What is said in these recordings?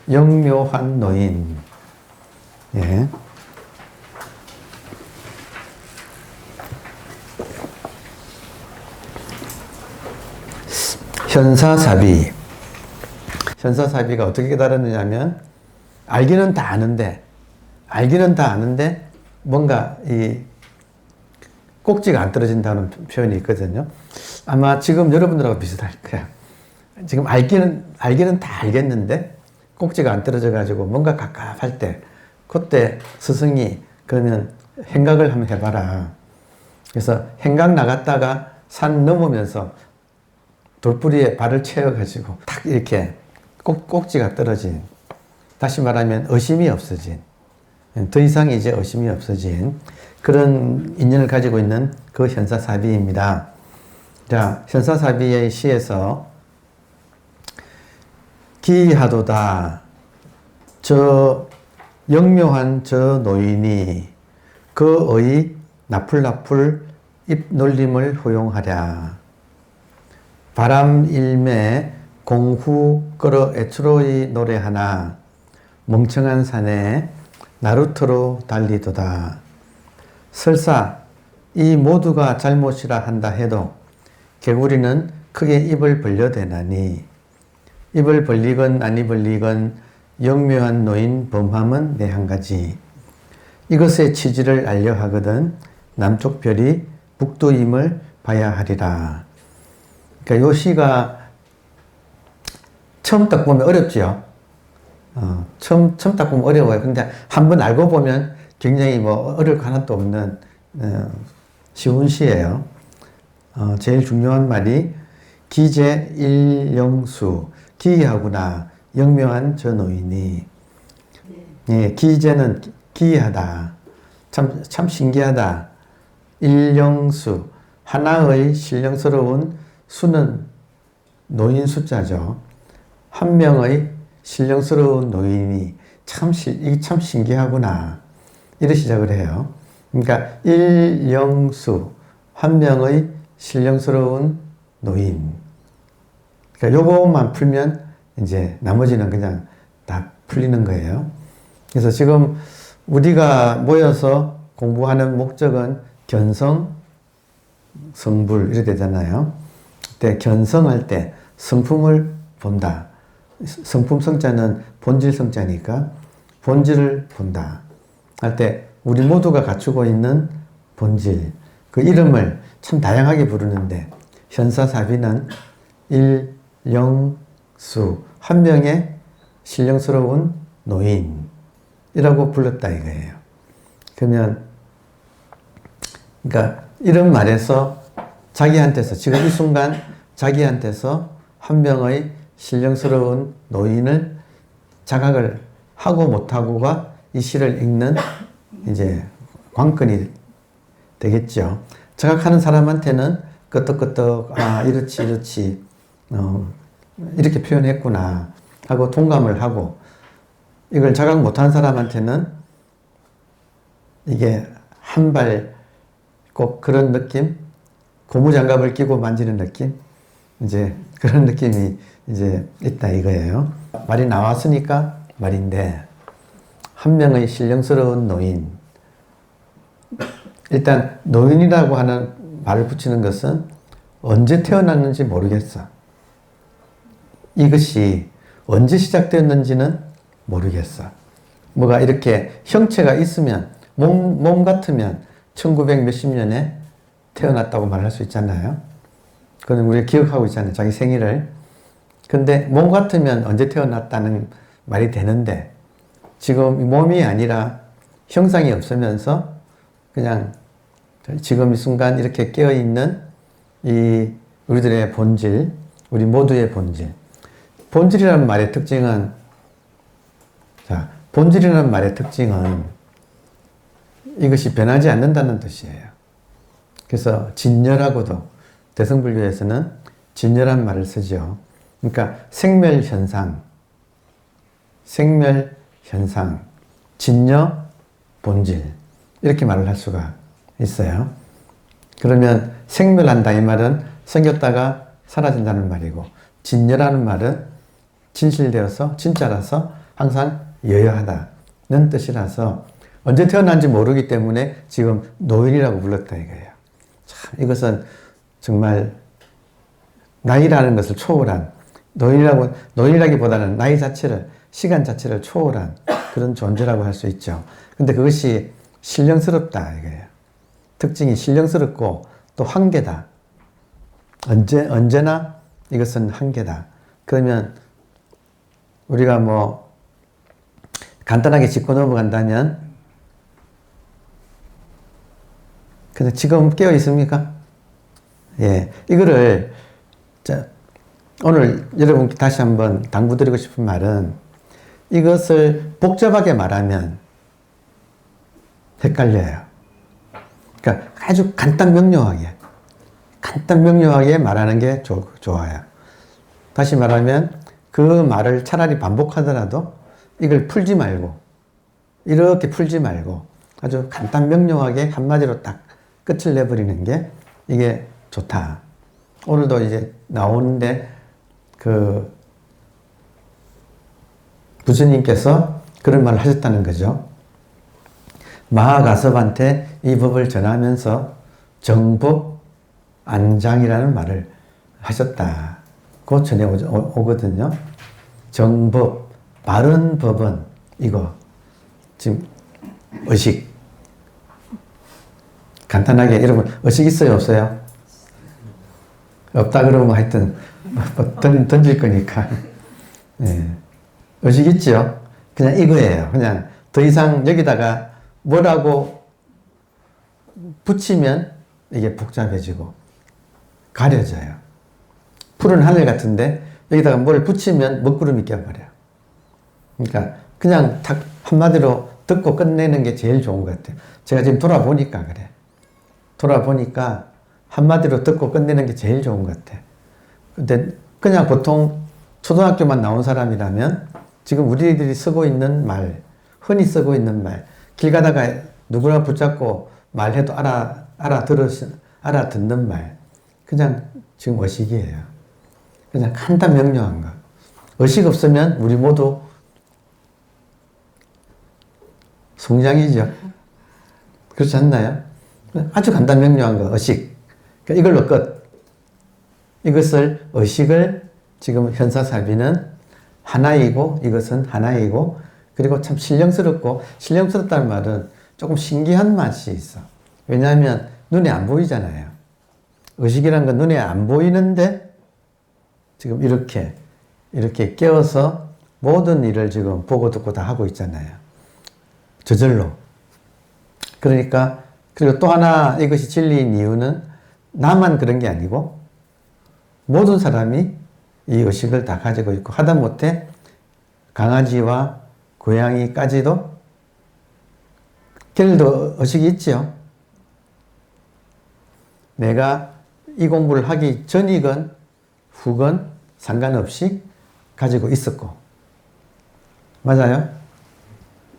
영묘한 노인. 예. 현사사비. 현사사비가 어떻게 깨달았느냐면, 알기는 다 아는데, 뭔가 이 꼭지가 안 떨어진다는 표현이 있거든요. 아마 지금 여러분들하고 비슷할 거야. 지금 알기는 다 알겠는데, 꼭지가 안 떨어져가지고 뭔가 갑갑할 때, 그때 스승이 그러면 행각을 한번 해봐라. 그래서 행각 나갔다가 산 넘으면서 돌뿌리에 발을 채워가지고 탁 이렇게 꼭지가 떨어진, 다시 말하면 의심이 없어진, 더 이상 이제 의심이 없어진 그런 인연을 가지고 있는 그 현사사비입니다. 자, 현사사비의 시에서 기하도다. 저 영묘한 저 노인이 그의 나풀나풀 입놀림을 허용하랴. 바람일매 공후 끌어 애추로이 노래하나 멍청한 산에 나루터로 달리도다. 설사 이 모두가 잘못이라 한다 해도 개구리는 크게 입을 벌려대나니 입을 벌리건 아니 벌리건 영묘한 노인 범함은 내 한 가지. 이것의 취지를 알려 하거든 남쪽 별이 북두임을 봐야 하리라. 그러니까 요 시가 처음 딱 보면 어렵지요. 처음 딱 보면 어려워요. 근데 한번 알고 보면 굉장히 어려울 거 하나도 없는 쉬운 시예요. 제일 중요한 말이 기재 일영수. 기이하구나. 영묘한 저 노인이. 예, 기재는 기이하다. 참 신기하다. 일영수. 하나의 신령스러운 수는 노인 숫자죠. 한 명의 신령스러운 노인이 이게 참 신기하구나. 이렇게 시작을 해요. 그러니까 일영수. 한 명의 신령스러운 노인. 그러니까 요것만 풀면 이제 나머지는 그냥 다 풀리는 거예요. 그래서 지금 우리가 모여서 공부하는 목적은 견성, 성불 이렇게 되잖아요. 그때 견성할 때 성품을 본다. 성품 성자는 본질 성자니까 본질을 본다. 할 때 우리 모두가 갖추고 있는 본질, 그 이름을 참 다양하게 부르는데 현사사비는 일영수, 한 명의 신령스러운 노인이라고 불렀다 이거예요. 그러면 그러니까 이런 말에서 자기한테서 지금 이 순간 자기한테서 한 명의 신령스러운 노인을 자각을 하고 못하고가 이 시를 읽는 이제 관건이 되겠죠. 자각하는 사람한테는 끄떡끄떡 이렇지 이렇게 표현했구나 하고 동감을 하고, 이걸 자각 못한 사람한테는 이게 한 발 꼭 그런 느낌, 고무장갑을 끼고 만지는 느낌, 이제 그런 느낌이 이제 있다 이거예요. 말이 나왔으니까 말인데, 한 명의 신령스러운 노인. 일단 노인이라고 하는 말을 붙이는 것은 언제 태어났는지 모르겠어. 이것이 언제 시작되었는지는 모르겠어. 뭐가 이렇게 형체가 있으면, 몸 같으면 1900 몇십 년에 태어났다고 말할 수 있잖아요. 그건 우리가 기억하고 있잖아요. 자기 생일을. 근데 몸 같으면 언제 태어났다는 말이 되는데, 지금 몸이 아니라 형상이 없으면서 그냥 지금 이 순간 이렇게 깨어있는 이 우리들의 본질, 우리 모두의 본질. 본질이라는 말의 특징은, 본질이라는 말의 특징은 이것이 변하지 않는다는 뜻이에요. 그래서 진열하고도 대성불교에서는 진열한 말을 쓰죠. 그러니까 생멸현상, 진여, 본질 이렇게 말을 할 수가 있어요. 그러면 생멸한다 이 말은 생겼다가 사라진다는 말이고, 진여라는 말은 진실되어서 진짜라서 항상 여여하다는 뜻이라서 언제 태어난지 모르기 때문에 지금 노인이라고 불렀다 이거예요. 참 이것은 정말 나이라는 것을 초월한 노인이라기보다는 나이 자체를 시간 자체를 초월한 그런 존재라고 할 수 있죠. 근데 그것이 신령스럽다 이거예요. 특징이 신령스럽고 또 한계다. 언제나 이것은 한계다. 그러면 우리가 뭐 간단하게 짚고 넘어간다면 근데 지금 깨어 있습니까? 예, 이거를 오늘 여러분께 다시 한번 당부드리고 싶은 말은 이것을 복잡하게 말하면 헷갈려요. 그러니까 아주 간단 명료하게 말하는 게 좋아요. 다시 말하면 그 말을 차라리 반복하더라도 이걸 풀지 말고 이렇게 풀지 말고 아주 간단 명료하게 한마디로 딱 끝을 내버리는 게 이게 좋다. 오늘도 이제 나오는데 그 부처님께서 그런 말을 하셨다는 거죠. 마하가섭한테 이 법을 전하면서 정법 안장이라는 말을 하셨다. 그 전에 오거든요. 정법, 바른 법은 이거. 지금 의식. 간단하게 여러분 의식 있어요 없어요? 없다 그러면 하여튼 던질 거니까. 네. 의식 있죠? 그냥 이거예요. 그냥 더 이상 여기다가 뭐라고 붙이면 이게 복잡해지고 가려져요. 푸른 하늘 같은데 여기다가 뭘 붙이면 먹구름이 껴버려요. 그러니까 그냥 딱 한마디로 듣고 끝내는 게 제일 좋은 것 같아요. 제가 지금 돌아보니까 그래. 돌아보니까 한마디로 듣고 끝내는 게 제일 좋은 것 같아. 근데 그냥 보통 초등학교만 나온 사람이라면 지금 우리들이 쓰고 있는 말, 흔히 쓰고 있는 말, 길 가다가 누구나 붙잡고 말해도 알아듣는 말, 그냥 지금 의식이에요. 그냥 간단 명료한 거. 의식 없으면 우리 모두 송장이죠. 그렇지 않나요? 아주 간단 명료한 거, 의식. 그러니까 이걸로 끝. 이것을, 의식을 지금 현사사비는 하나이고, 이것은 하나이고, 그리고 참 신령스럽다는 말은 조금 신기한 맛이 있어. 왜냐하면 눈에 안 보이잖아요. 의식이란 건 눈에 안 보이는데 지금 이렇게 깨어서 모든 일을 지금 보고 듣고 다 하고 있잖아요. 저절로. 그러니까, 그리고 또 하나 이것이 진리인 이유는 나만 그런 게 아니고 모든 사람이 이 의식을 다 가지고 있고 하다못해 강아지와 고양이까지도 걔들도 의식이 있죠. 내가 이 공부를 하기 전이건 후건 상관없이 가지고 있었고. 맞아요?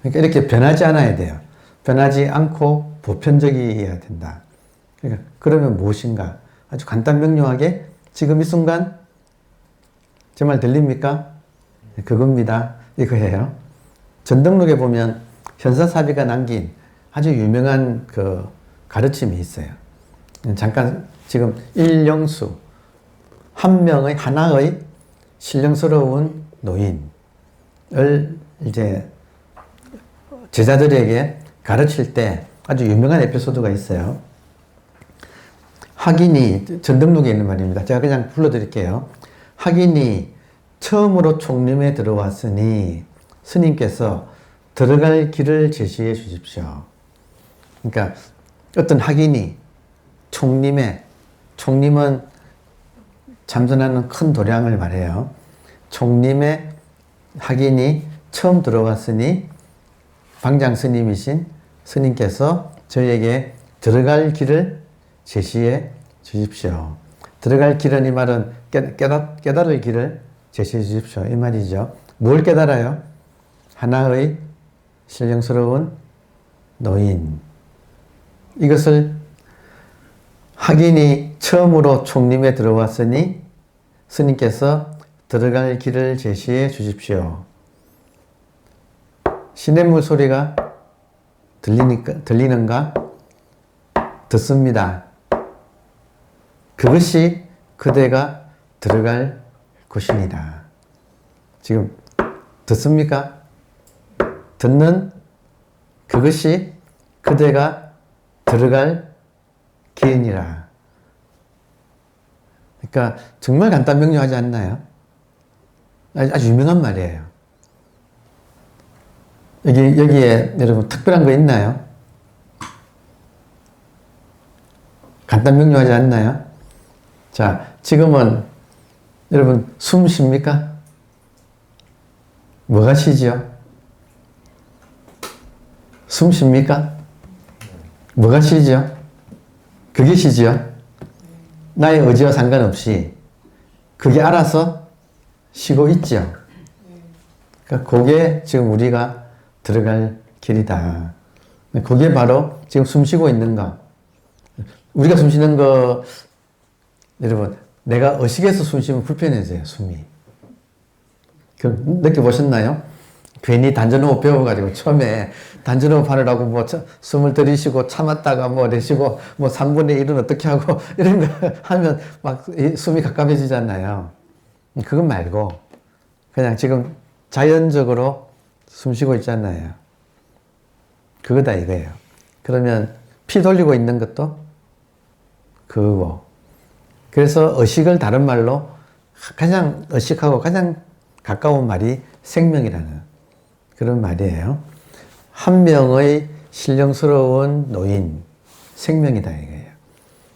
그러니까 이렇게 변하지 않아야 돼요. 변하지 않고 보편적이어야 된다. 그러니까 그러면 무엇인가? 아주 간단 명료하게 지금 이 순간 제 말 들립니까? 그겁니다. 이거예요. 전등록에 보면 현사사비가 남긴 아주 유명한 그 가르침이 있어요. 잠깐 지금 일령수 하나의 신령스러운 노인을 이제 제자들에게 가르칠 때 아주 유명한 에피소드가 있어요. 학인이 전등록에 있는 말입니다. 제가 그냥 불러드릴게요. 학인이 처음으로 총림에 들어왔으니 스님께서 들어갈 길을 제시해 주십시오. 그러니까 어떤 학인이 총림은 참선하는 큰 도량을 말해요. 총림의 학인이 처음 들어왔으니 방장 스님이신 스님께서 저에게 들어갈 길을 제시해 주십시오. 들어갈 길은 이 말은 깨달을 길을 제시해 주십시오. 이 말이죠. 뭘 깨달아요? 하나의 신령스러운 노인. 이것을 학인이 처음으로 총림에 들어왔으니 스님께서 들어갈 길을 제시해 주십시오. 시냇물 소리가 들리는가? 듣습니다. 그것이 그대가 들어갈 곳이니라. 지금 듣습니까? 듣는 그것이 그대가 들어갈 길이니라. 그러니까 정말 간단 명료하지 않나요? 아주 유명한 말이에요. 여기에 여러분 특별한 거 있나요? 간단 명료하지 않나요? 자, 지금은 여러분 숨 쉽니까? 뭐가 쉬지요? 숨 쉽니까? 뭐가 쉬지요? 그게 쉬지요? 나의 의지와 상관없이 그게 알아서 쉬고 있죠. 그러니까 그게 지금 우리가 들어갈 길이다. 그게 바로 지금 숨 쉬고 있는 거. 우리가 숨 쉬는 거, 여러분, 내가 의식해서 숨 쉬면 불편해져요, 숨이. 느껴보셨나요? 괜히 단전호흡 배워가지고 처음에 단전호흡 하느라고 뭐 숨을 들이쉬고 참았다가 뭐 내쉬고 뭐 3분의 1은 어떻게 하고 이런 거 하면 막 숨이 갑갑해지잖아요. 그건 말고 그냥 지금 자연적으로 숨 쉬고 있잖아요. 그거다 이거예요. 그러면 피 돌리고 있는 것도 그거고. 그래서 의식을 다른 말로 가장 의식하고 가장 가까운 말이 생명이라는 그런 말이에요. 한 명의 신령스러운 노인, 생명이다 이거예요.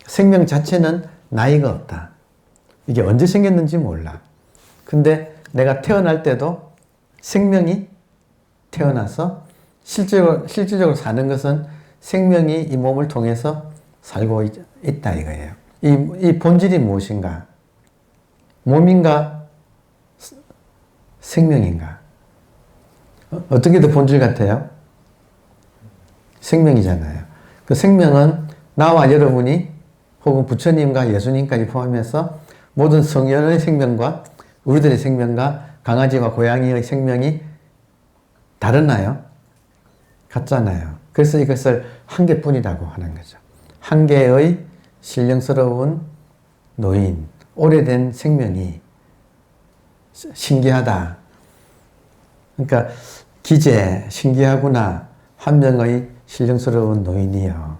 생명 자체는 나이가 없다. 이게 언제 생겼는지 몰라. 근데 내가 태어날 때도 생명이 태어나서 실질적으로 사는 것은 생명이 이 몸을 통해서 살고 있다 이거예요. 이 본질이 무엇인가? 몸인가? 생명인가? 어떻게 더 본질 같아요? 생명이잖아요. 그 생명은 나와 여러분이 혹은 부처님과 예수님까지 포함해서 모든 성현의 생명과 우리들의 생명과 강아지와 고양이의 생명이 다르나요? 같잖아요. 그래서 이것을 한 개뿐이라고 하는 거죠. 한 개의 신령스러운 노인, 오래된 생명이 신기하다. 그러니까 기재, 신기하구나. 한 명의 신령스러운 노인이요.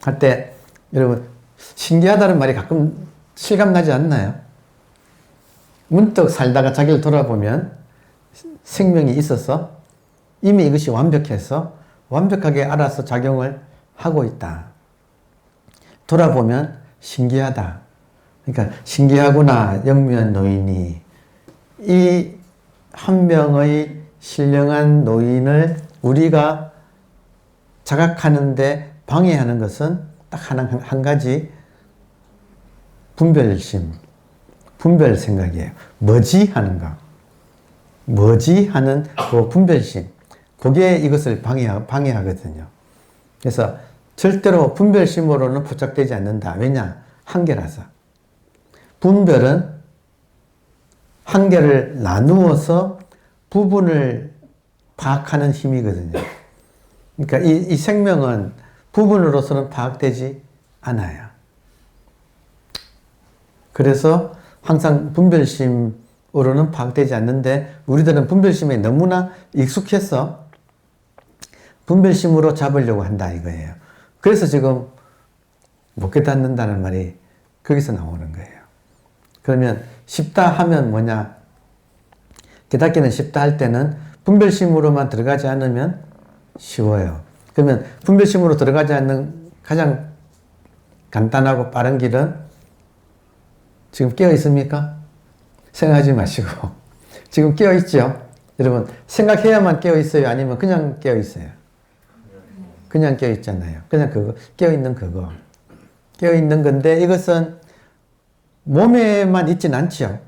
할 때 여러분 신기하다는 말이 가끔 실감나지 않나요? 문득 살다가 자기를 돌아보면 생명이 있어서 이미 이것이 완벽해서 완벽하게 알아서 작용을 하고 있다. 돌아보면 신기하다. 그러니까 신기하구나. 영묘한 노인이 이 한 명의 신령한 노인을 우리가 자각하는데 방해하는 것은 딱 한 가지 분별심, 분별 생각이에요. 뭐지 하는 거. 뭐지 하는 그 분별심. 그게 이것을 방해하거든요. 그래서 절대로 분별심으로는 포착되지 않는다. 왜냐? 한계라서. 분별은 한계를 나누어서 부분을 파악하는 힘이거든요. 그러니까 이 생명은 부분으로서는 파악되지 않아요. 그래서 항상 분별심으로는 파악되지 않는데 우리들은 분별심에 너무나 익숙해서 분별심으로 잡으려고 한다 이거예요. 그래서 지금 못 깨닫는다는 말이 거기서 나오는 거예요. 그러면 쉽다 하면 뭐냐? 깨닫기는 쉽다 할 때는 분별심으로만 들어가지 않으면 쉬워요. 그러면 분별심으로 들어가지 않는 가장 간단하고 빠른 길은 지금 깨어 있습니까? 생각하지 마시고 지금 깨어 있죠? 여러분 생각해야만 깨어 있어요? 아니면 그냥 깨어 있어요? 그냥 깨어 있잖아요. 그냥 그거 깨어 있는 그거 깨어 있는 건데 이것은 몸에만 있진 않지요.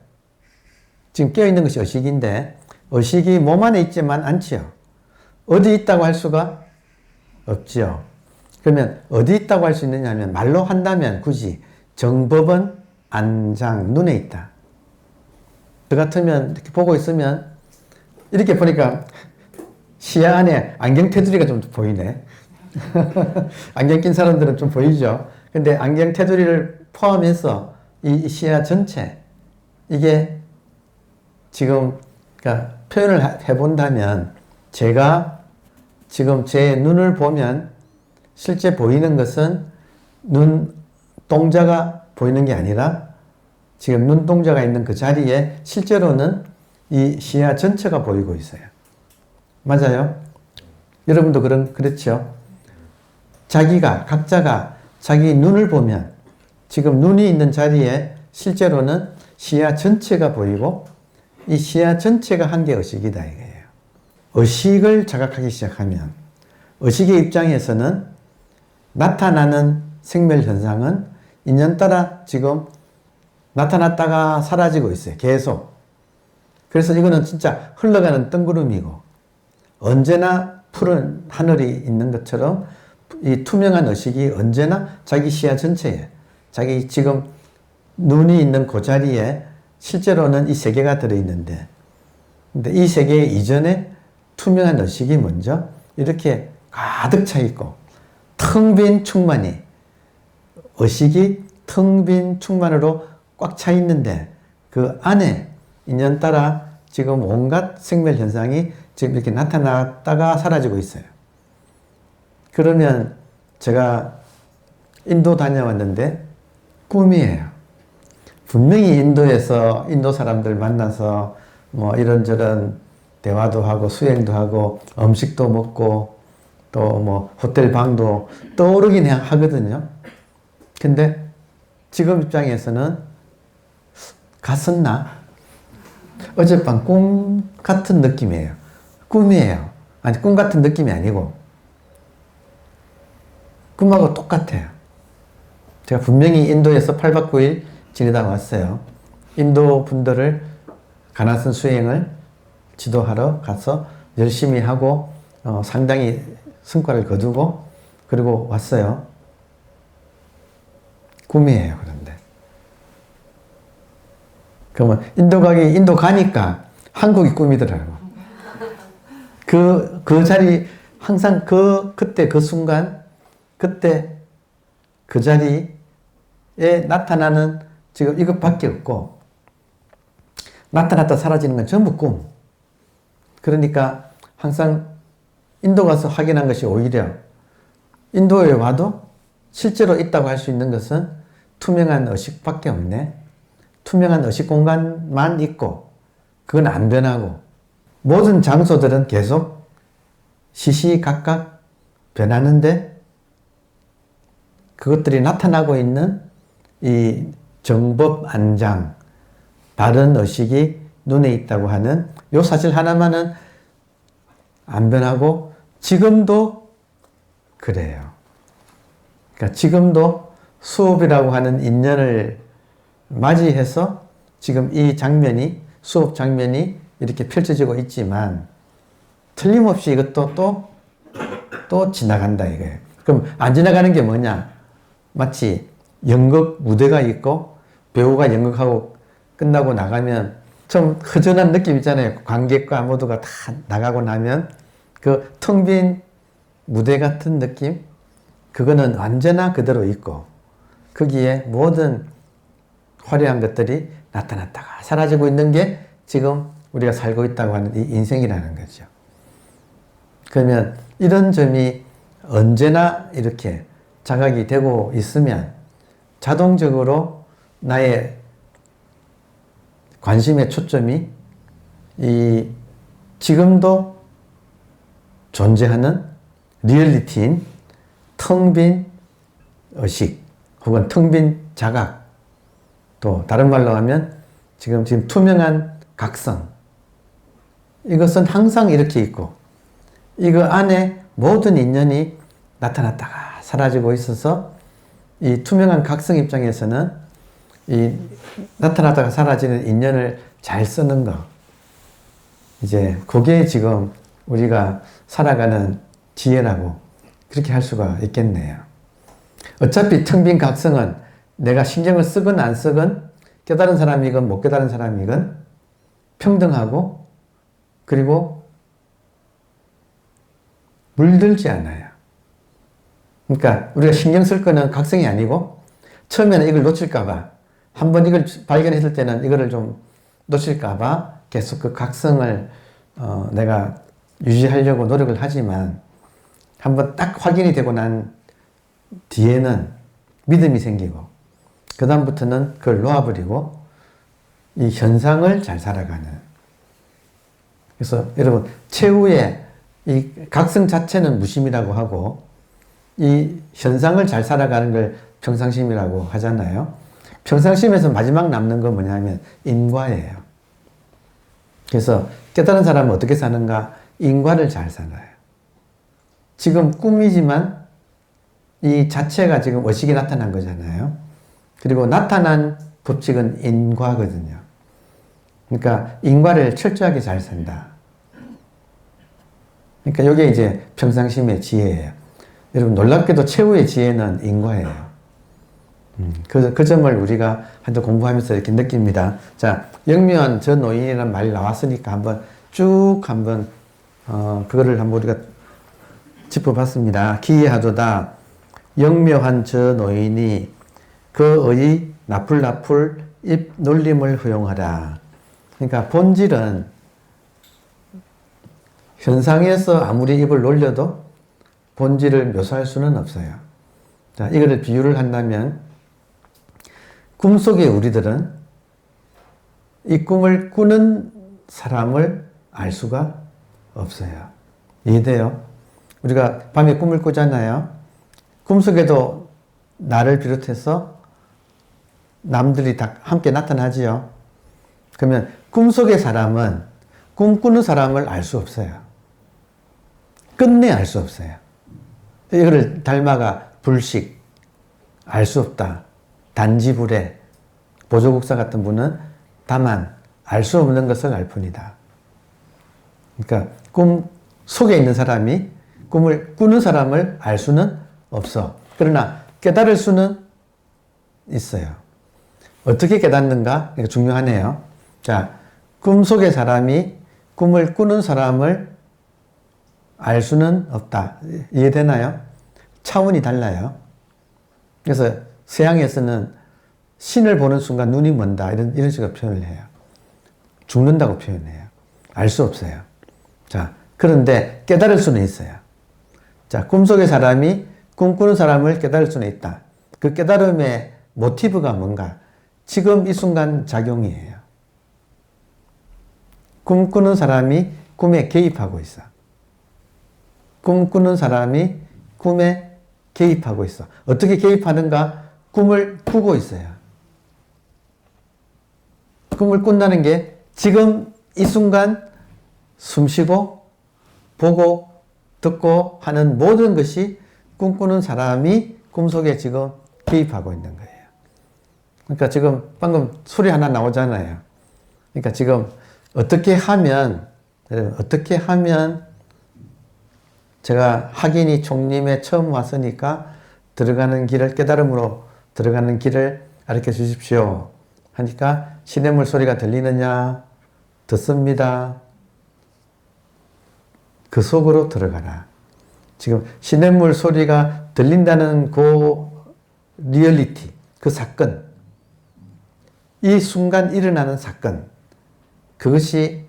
지금 깨어 있는 것이 의식인데 의식이 몸 안에 있지만 않지요. 어디 있다고 할 수가 없지요. 그러면 어디 있다고 할 수 있느냐 하면 말로 한다면 굳이 정법은 안장 눈에 있다. 저 같으면 이렇게 보고 있으면 이렇게 보니까 시야 안에 안경 테두리가 좀 보이네. 안경 낀 사람들은 좀 보이죠. 근데 안경 테두리를 포함해서 이 시야 전체, 이게 지금, 그러니까 표현을 해본다면, 제가 지금 제 눈을 보면 실제 보이는 것은 눈동자가 보이는 게 아니라 지금 눈동자가 있는 그 자리에 실제로는 이 시야 전체가 보이고 있어요. 맞아요? 여러분도 그렇죠? 각자가 자기 눈을 보면 지금 눈이 있는 자리에 실제로는 시야 전체가 보이고 이 시야 전체가 한 개 의식이다 이거예요. 의식을 자각하기 시작하면 의식의 입장에서는 나타나는 생멸 현상은 인연따라 지금 나타났다가 사라지고 있어요. 계속. 그래서 이거는 진짜 흘러가는 뜬구름이고 언제나 푸른 하늘이 있는 것처럼 이 투명한 의식이 언제나 자기 시야 전체에 자기 지금 눈이 있는 그 자리에 실제로는 이 세계가 들어있는데 근데 이 세계 이전에 투명한 의식이 먼저 이렇게 가득 차 있고 텅 빈 충만이 의식이 텅 빈 충만으로 꽉 차 있는데 그 안에 인연 따라 지금 온갖 생멸 현상이 지금 이렇게 나타났다가 사라지고 있어요. 그러면 제가 인도 다녀왔는데 꿈이에요. 분명히 인도에서 인도 사람들 만나서 뭐 이런저런 대화도 하고 수행도 하고 음식도 먹고 또 뭐 호텔 방도 떠오르긴 하거든요. 근데 지금 입장에서는 갔었나? 어젯밤 꿈 같은 느낌이에요. 꿈이에요. 아니 꿈 같은 느낌이 아니고 꿈하고 똑같아요. 제가 분명히 인도에서 8박 9일 지내다 왔어요. 인도 분들을 가나선 수행을 지도하러 가서 열심히 하고 상당히 성과를 거두고 그리고 왔어요. 꿈이에요. 그런데 그러면 인도 가니까 한국이 꿈이더라고. 그 자리 항상 그때 그 순간 그때 그 자리에 나타나는 지금 이것밖에 없고 나타났다 사라지는 건 전부 꿈. 그러니까 항상 인도 가서 확인한 것이 오히려 인도에 와도 실제로 있다고 할 수 있는 것은 투명한 의식밖에 없네. 투명한 의식 공간만 있고 그건 안 변하고 모든 장소들은 계속 시시각각 변하는데 그것들이 나타나고 있는 이 정법 안장 다른 의식이 눈에 있다고 하는 요 사실 하나만은 안 변하고 지금도 그래요. 그러니까 지금도 수업이라고 하는 인연을 맞이해서 지금 이 장면이 수업 장면이 이렇게 펼쳐지고 있지만 틀림없이 이것도 또 지나간다 이거예요. 그럼 안 지나가는 게 뭐냐? 마치 연극 무대가 있고 배우가 연극하고 끝나고 나가면 좀 허전한 느낌 있잖아요. 관객과 모두가 다 나가고 나면 그 텅 빈 무대 같은 느낌? 그거는 언제나 그대로 있고 거기에 모든 화려한 것들이 나타났다가 사라지고 있는 게 지금 우리가 살고 있다고 하는 이 인생이라는 거죠. 그러면 이런 점이 언제나 이렇게 자각이 되고 있으면 자동적으로 나의 관심의 초점이 이 지금도 존재하는 리얼리티인 텅 빈 의식 혹은 텅 빈 자각 또 다른 말로 하면 지금 투명한 각성 이것은 항상 이렇게 있고 이거 안에 모든 인연이 나타났다가 사라지고 있어서 이 투명한 각성 입장에서는 이 나타났다가 사라지는 인연을 잘 쓰는 거 이제 그게 지금 우리가 살아가는 지혜라고 그렇게 할 수가 있겠네요. 어차피 텅 빈 각성은 내가 신경을 쓰건 안 쓰건 깨달은 사람이건 못 깨달은 사람이건 평등하고 그리고 물들지 않아요. 그러니까 우리가 신경 쓸 거는 각성이 아니고 처음에는 이걸 놓칠까봐 한번 이걸 발견했을 때는 이거를 좀 놓칠까봐 계속 그 각성을 내가 유지하려고 노력을 하지만 한번 딱 확인이 되고 난 뒤에는 믿음이 생기고 그 다음부터는 그걸 놓아버리고 이 현상을 잘 살아가는. 그래서 여러분 최후의 이 각성 자체는 무심이라고 하고 이 현상을 잘 살아가는 걸 평상심이라고 하잖아요. 평상심에서 마지막 남는 건 뭐냐면 인과예요. 그래서 깨달은 사람은 어떻게 사는가? 인과를 잘 살아요. 지금 꿈이지만 이 자체가 지금 의식이 나타난 거잖아요. 그리고 나타난 법칙은 인과거든요. 그러니까 인과를 철저하게 잘 산다. 그러니까 이게 이제 평상심의 지혜예요. 여러분 놀랍게도 최후의 지혜는 인과예요. 그 점을 우리가 한번 공부하면서 이렇게 느낍니다. 자, 영묘한 저 노인이라는 말이 나왔으니까 한번 그거를 한번 우리가 짚어봤습니다. 기이하도다. 영묘한 저 노인이 그의 나풀나풀 입 놀림을 허용하라. 그러니까 본질은 현상에서 아무리 입을 놀려도 본질을 묘사할 수는 없어요. 자, 이거를 비유를 한다면 꿈속의 우리들은 이 꿈을 꾸는 사람을 알 수가 없어요. 이해돼요? 우리가 밤에 꿈을 꾸잖아요. 꿈속에도 나를 비롯해서 남들이 다 함께 나타나지요. 그러면 꿈속의 사람은 꿈꾸는 사람을 알 수 없어요. 끝내 알 수 없어요. 이거를 닮아가 불식, 알 수 없다. 단지불에, 보조국사 같은 분은 다만 알 수 없는 것을 알 뿐이다. 그러니까 꿈 속에 있는 사람이 꿈을 꾸는 사람을 알 수는 없어. 그러나 깨달을 수는 있어요. 어떻게 깨닫는가? 이거 중요하네요. 자, 꿈속의 사람이 꿈을 꾸는 사람을 알 수는 없다. 이해되나요? 차원이 달라요. 그래서 서양에서는 신을 보는 순간 눈이 먼다. 이런 식으로 표현을 해요. 죽는다고 표현해요. 알 수 없어요. 자, 그런데 깨달을 수는 있어요. 자, 꿈속의 사람이 꿈꾸는 사람을 깨달을 수는 있다. 그 깨달음의 모티브가 뭔가? 지금 이 순간 작용이에요. 꿈꾸는 사람이 꿈에 개입하고 있어. 꿈꾸는 사람이 꿈에 개입하고 있어. 어떻게 개입하는가? 꿈을 꾸고 있어요. 꿈을 꾼다는 게 지금 이 순간 숨쉬고 보고 듣고 하는 모든 것이 꿈꾸는 사람이 꿈속에 지금 개입하고 있는 거예요. 그러니까 지금 방금 소리 하나 나오잖아요. 그러니까 지금 어떻게 하면 제가 학인이 총림에 처음 왔으니까 들어가는 길을 깨달음으로 들어가는 길을 가르쳐 주십시오 하니까 시냇물 소리가 들리느냐? 듣습니다. 그 속으로 들어가라. 지금 시냇물 소리가 들린다는 그 리얼리티, 그 사건, 이 순간 일어나는 사건, 그것이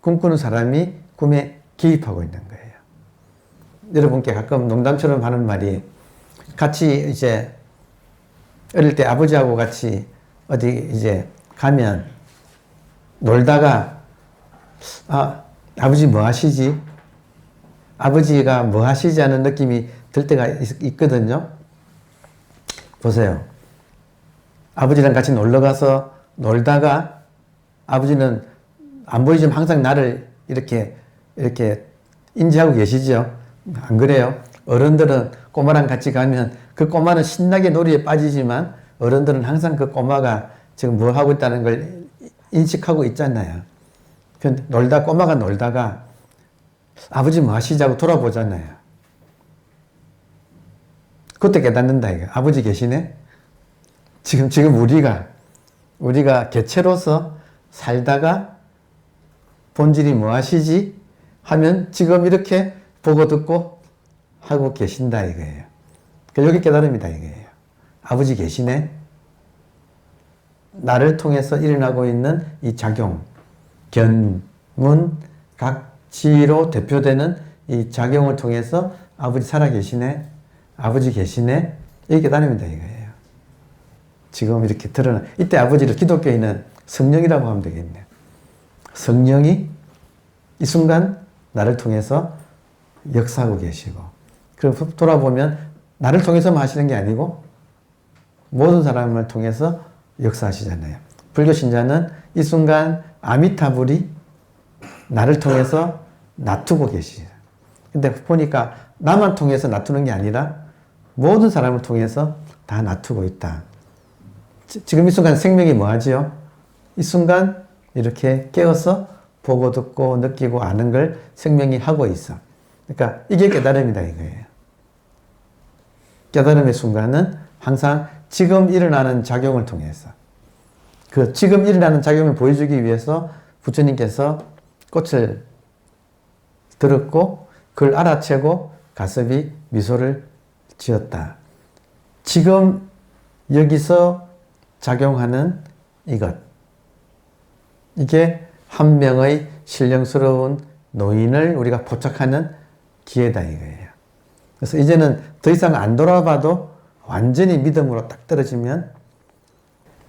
꿈꾸는 사람이 꿈에 개입하고 있는 거예요. 여러분께 가끔 농담처럼 하는 말이, 같이 이제 어릴 때 아버지하고 같이 어디 이제 가면 놀다가 아버지 뭐 하시지? 아버지가 뭐 하시지 하는 느낌이 들 때가 있거든요. 보세요. 아버지랑 같이 놀러 가서 놀다가 아버지는 안 보이지만 항상 나를 이렇게 인지하고 계시죠? 안 그래요? 어른들은 꼬마랑 같이 가면 그 꼬마는 신나게 놀이에 빠지지만 어른들은 항상 그 꼬마가 지금 뭐 하고 있다는 걸 인식하고 있잖아요. 꼬마가 놀다가 아버지 뭐 하시자고 돌아보잖아요. 그때 깨닫는다 이거. 아버지 계시네? 지금 우리가 개체로서 살다가 본질이 뭐 하시지? 하면 지금 이렇게 보고 듣고 하고 계신다 이거예요. 그러니까 여기 깨달음이다 이거예요. 아버지 계시네. 나를 통해서 일어나고 있는 이 작용, 견문, 각지로 대표되는 이 작용을 통해서 아버지 살아계시네. 아버지 계시네. 이게 깨달음이다 이거예요. 지금 이렇게 드러나. 이때 아버지를 기독교인은 성령이라고 하면 되겠네요. 성령이 이 순간 나를 통해서 역사하고 계시고, 그럼 돌아보면 나를 통해서만 하시는 게 아니고 모든 사람을 통해서 역사하시잖아요. 불교 신자는 이 순간 아미타불이 나를 통해서 놔두고 계시죠. 근데 보니까 나만 통해서 놔두는 게 아니라 모든 사람을 통해서 다 놔두고 있다. 지금 이 순간 생명이 뭐 하지요? 이 순간 이렇게 깨어서 보고 듣고 느끼고 아는 걸 생명이 하고 있어. 그러니까 이게 깨달음이다 이거예요. 깨달음의 순간은 항상 지금 일어나는 작용을 통해서, 그 지금 일어나는 작용을 보여주기 위해서 부처님께서 꽃을 들었고 그걸 알아채고 가섭이 미소를 지었다. 지금 여기서 작용하는 이것, 이게 한 명의 신령스러운 노인을 우리가 포착하는 기회다 이거예요. 그래서 이제는 더 이상 안 돌아봐도 완전히 믿음으로 딱 떨어지면,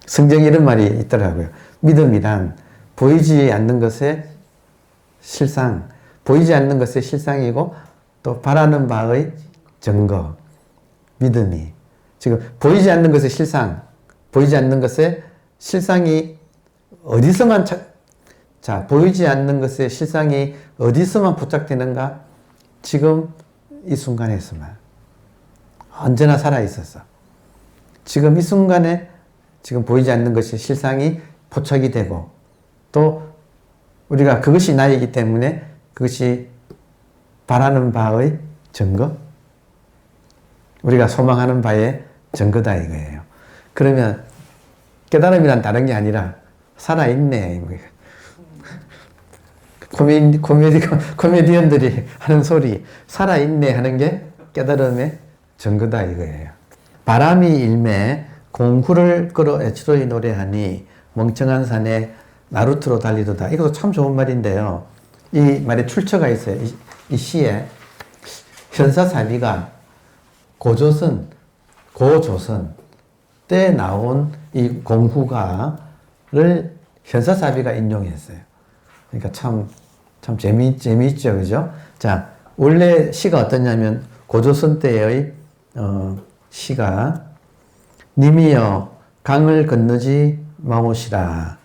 성경에 이런 말이 있더라고요. 믿음이란 보이지 않는 것의 실상, 보이지 않는 것의 실상이고 또 바라는 바의 증거. 믿음이 지금 보이지 않는 것의 실상, 보이지 않는 것의 실상이 어디서만 보이지 않는 것의 실상이 어디서만 포착되는가? 지금 이 순간에서만. 언제나 살아있어서 지금 이 순간에 지금 보이지 않는 것이 실상이 포착이 되고, 또 우리가 그것이 나이기 때문에 그것이 바라는 바의 증거, 우리가 소망하는 바의 증거다 이거예요. 그러면 깨달음이란 다른 게 아니라 살아있네. 코미디언들이 하는 소리, 살아있네 하는 게 깨달음의 증거다 이거예요. 바람이 일매 공구를 끌어 애처로이 노래하니 멍청한 산에 나루트로 달리도다. 이것도 참 좋은 말인데요. 이 말에 출처가 있어요. 이 시에 현사사비가 고조선 때 나온 이 공후가를 현사사비가 인용했어요. 그러니까 참 재미있죠, 그죠? 자, 원래 시가 어떠냐면 고조선 때의 시가 님이여 강을 건너지 마오시라.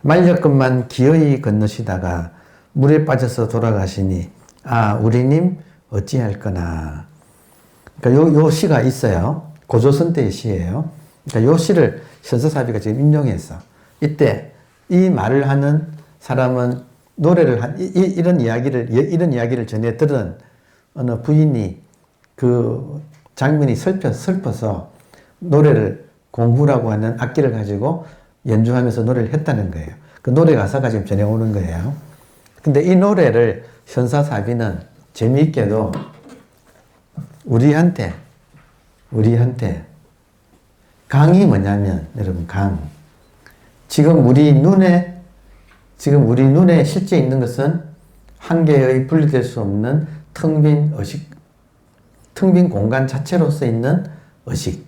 만렵금만 기어이 건너시다가 물에 빠져서 돌아가시니 아 우리님 어찌할거나. 그러니까 요 시가 있어요. 고조선 때의 시예요. 그러니까 요 시를 현서사비가 지금 인용했어. 이때 이 말을 하는 사람은 노래를 이런 이야기를 전해 들은 어느 부인이 그 장면이 슬퍼서 노래를 공후라고 하는 악기를 가지고 연주하면서 노래를 했다는 거예요. 그 노래 가사가 지금 전해오는 거예요. 근데 이 노래를 현사사비는 재미있게도 우리한테 강이 뭐냐면 여러분 지금 우리 눈에 실제 있는 것은 한 개의 분리될 수 없는 텅 빈 공간 자체로서 있는 의식.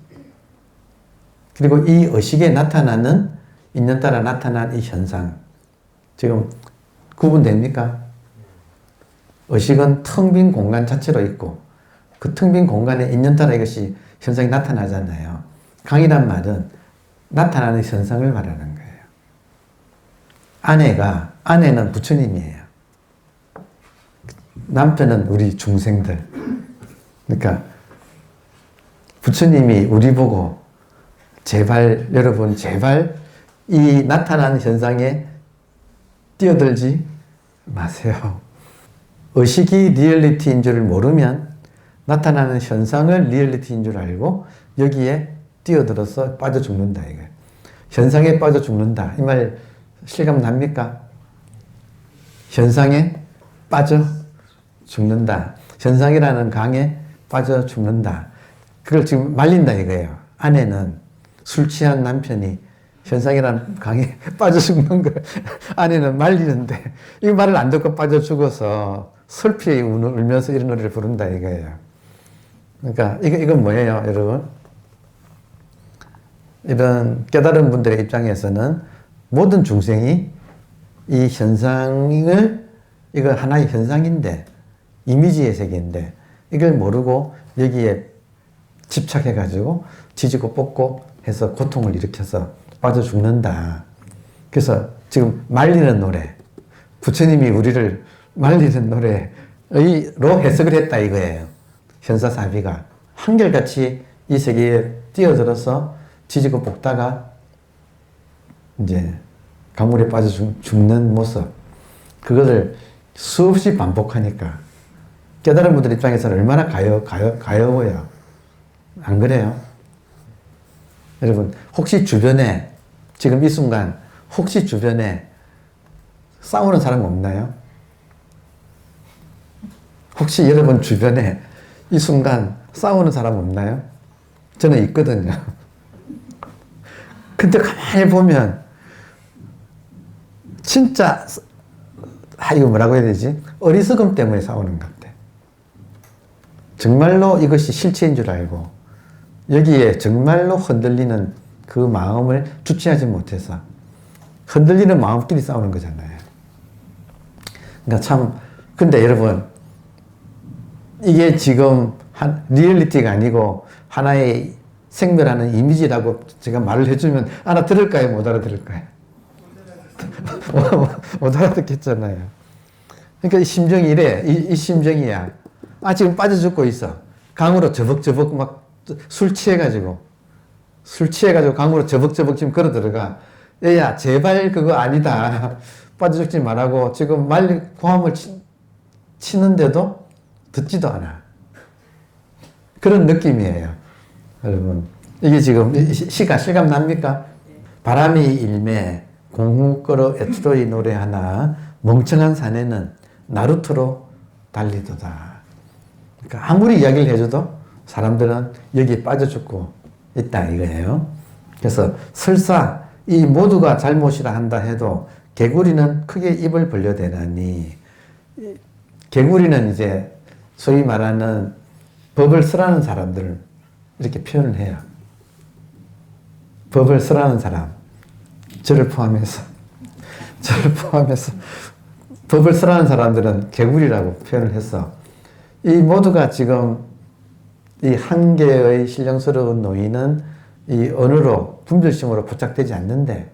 그리고 이 의식에 나타나는 인연따라 나타난 이 현상. 지금 구분됩니까? 의식은 텅 빈 공간 자체로 있고 그 텅 빈 공간에 인연따라 이것이 현상이 나타나잖아요. 강이란 말은 나타나는 현상을 말하는 거예요. 아내는 부처님이에요. 남편은 우리 중생들. 그러니까 부처님이 우리 보고 여러분 제발 이 나타나는 현상에 뛰어들지 마세요. 의식이 리얼리티인 줄을 모르면 나타나는 현상을 리얼리티인 줄 알고 여기에 뛰어들어서 빠져 죽는다 이거예요. 현상에 빠져 죽는다. 이 말 실감 납니까? 현상에 빠져 죽는다. 현상이라는 강에 빠져 죽는다. 그걸 지금 말린다 이거예요. 아내는 술 취한 남편이 현상이라는 강에 빠져 죽는 걸 아내는 말리는데 이 말을 안 듣고 빠져 죽어서 슬피 울면서 이런 노래를 부른다 이거예요. 그러니까 이건 뭐예요, 여러분? 이런 깨달은 분들의 입장에서는 모든 중생이 이 현상을 이거 하나의 현상인데 이미지의 세계인데 이걸 모르고 여기에 집착해가지고 지지고 뻗고 해서 고통을 일으켜서 빠져 죽는다. 그래서 지금 말리는 노래, 부처님이 우리를 말리는 노래로 해석을 했다 이거예요. 현사사비가 한결같이 이 세계에 뛰어들어서 지지고 볶다가 이제 강물에 빠져 죽는 모습, 그것을 수없이 반복하니까 깨달은 분들 입장에서는 얼마나 가여워요. 안 그래요? 여러분, 혹시 주변에 지금 이 순간 혹시 주변에 싸우는 사람 없나요? 혹시 여러분 주변에 이 순간 싸우는 사람 없나요? 저는 있거든요. 근데 가만히 보면 진짜 이거 뭐라고 해야 되지? 어리석음 때문에 싸우는 것 같아. 정말로 이것이 실체인 줄 알고 여기에 정말로 흔들리는 그 마음을 주체하지 못해서 흔들리는 마음끼리 싸우는 거잖아요. 그러니까 참, 근데 여러분, 이게 지금 리얼리티가 아니고 하나의 생멸하는 이미지라고 제가 말을 해주면 알아들을까요? 못 알아들을까요? 못 알아듣겠잖아요. 그러니까 이 심정이 이래. 이 심정이야. 지금 빠져 죽고 있어. 강으로 저벅저벅 막 술 취해가지고 강으로 저벅저벅 지금 걸어 들어가. 얘야, 제발 그거 아니다. 빠져 죽지 말라고 지금 고함을 치는데도 듣지도 않아. 그런 느낌이에요. 여러분, 이게 지금 시가 실감 납니까? 바람이 일매 공후 끌어 애투로이 노래 하나 멍청한 사내는 나루토로 달리도다. 그러니까 아무리 이야기를 해줘도 사람들은 여기에 빠져 죽고 있다 이거예요. 그래서 설사 이 모두가 잘못이라 한다 해도 개구리는 크게 입을 벌려대나니, 개구리는 이제 소위 말하는 법을 쓰라는 사람들을 이렇게 표현을 해요. 법을 쓰라는 사람, 저를 포함해서 법을 쓰라는 사람들은 개구리라고 표현을 해서 이 모두가 지금 이 한계의 신령스러운 노인은 이 언어로 분별심으로 포착되지 않는데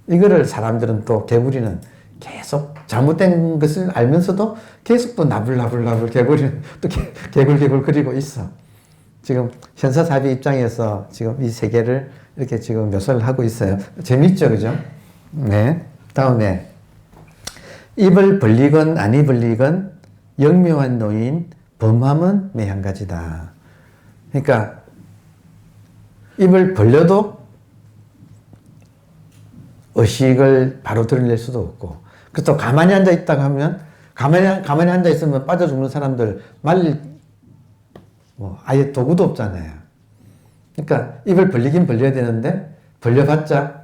이거를 사람들은 또 개구리는 계속 잘못된 것을 알면서도 계속 또 나불나불 개구리는 또 개굴개굴 그리고 있어. 지금 현사사비 입장에서 지금 이 세계를 이렇게 지금 묘사를 하고 있어요. 재밌죠, 그죠? 네. 다음에 입을 벌리건 아니 벌리건 영묘한 노인 범함은 매한가지다. 그러니까 입을 벌려도 의식을 바로 드러낼 수도 없고, 그래서 또 가만히 앉아 있다가 하면 가만히 앉아 있으면 빠져 죽는 사람들 말릴 아예 도구도 없잖아요. 그러니까 입을 벌리긴 벌려야 되는데 벌려봤자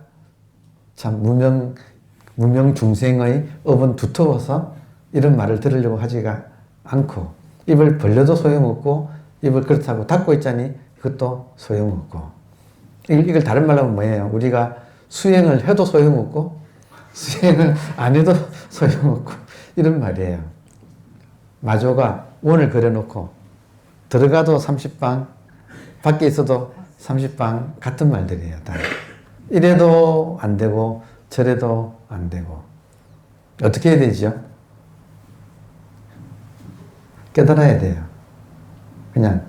참 무명 중생의 업은 두터워서 이런 말을 들으려고 하지가 않고, 입을 벌려도 소용없고 입을 그렇다고 닫고 있자니 그것도 소용없고. 이걸 다른 말로 하면 뭐예요? 우리가 수행을 해도 소용없고 수행을 안 해도 소용없고 이런 말이에요. 마조가 원을 그려놓고 들어가도 30방, 밖에 있어도 30방 같은 말들이에요. 다. 이래도 안 되고 저래도 안 되고. 어떻게 해야 되죠? 깨달아야 돼요. 그냥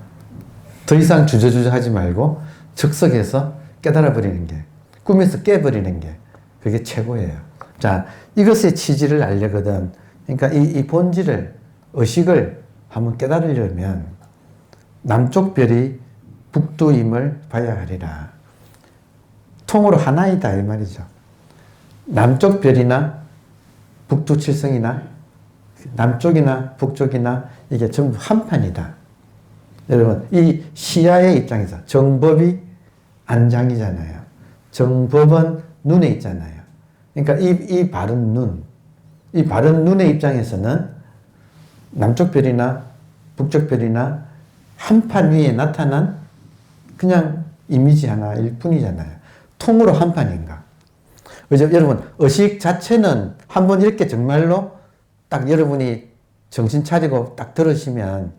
더 이상 주저주저 하지 말고 즉석에서 깨달아 버리는 게, 꿈에서 깨버리는 게 그게 최고예요. 자, 이것의 취지를 알려거든. 그러니까 이 본질을, 의식을 한번 깨달으려면 남쪽 별이 북두임을 봐야 하리라. 통으로 하나이다 이 말이죠. 남쪽 별이나 북두 칠성이나 남쪽이나 북쪽이나 이게 전부 한판이다. 여러분, 이 시야의 입장에서 정법이 안장이잖아요. 정법은 눈에 있잖아요. 그러니까 이 바른 눈, 이 바른 눈의 입장에서는 남쪽 별이나 북쪽 별이나 한판 위에 나타난 그냥 이미지 하나일 뿐이잖아요. 통으로 한판인가. 그죠? 여러분, 의식 자체는 한번 이렇게 정말로 딱 여러분이 정신 차리고 딱 들으시면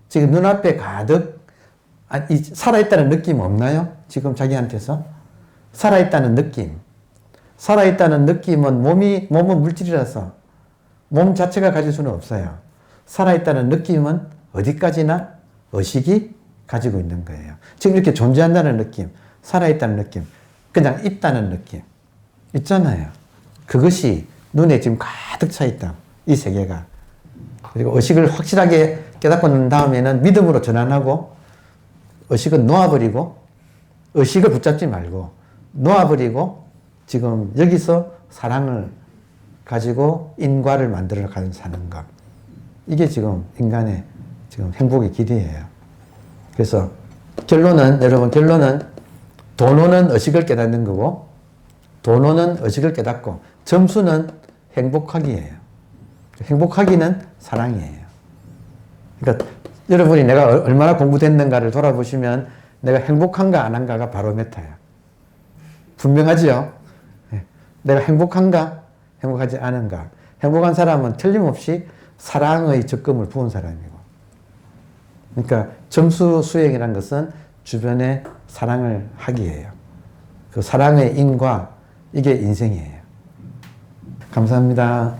지금 눈앞에 가득 살아있다는 느낌 없나요? 지금 자기한테서? 살아있다는 느낌. 살아있다는 느낌은 몸은 물질이라서 몸 자체가 가질 수는 없어요. 살아있다는 느낌은 어디까지나 의식이 가지고 있는 거예요. 지금 이렇게 존재한다는 느낌, 살아있다는 느낌, 그냥 있다는 느낌 있잖아요. 그것이 눈에 지금 가득 차 있다. 이 세계가. 그리고 의식을 확실하게 깨닫고 난 다음에는 믿음으로 전환하고 의식은 놓아버리고 의식을 붙잡지 말고 놓아버리고 지금 여기서 사랑을 가지고 인과를 만들어 가는 사는 것. 이게 지금 인간의 지금 행복의 길이에요. 그래서 여러분 결론은 도노는 의식을 깨닫는 거고 도노는 의식을 깨닫고 점수는 행복하기예요. 행복하기는 사랑이에요. 그러니까 여러분이 내가 얼마나 공부됐는가를 돌아보시면 내가 행복한가 안 한가가 바로메터야. 분명하지요? 내가 행복한가? 행복하지 않은가? 행복한 사람은 틀림없이 사랑의 적금을 부은 사람이고. 그러니까 점수 수행이라는 것은 주변에 사랑을 하기예요. 그 사랑의 인과 이게 인생이에요. 감사합니다.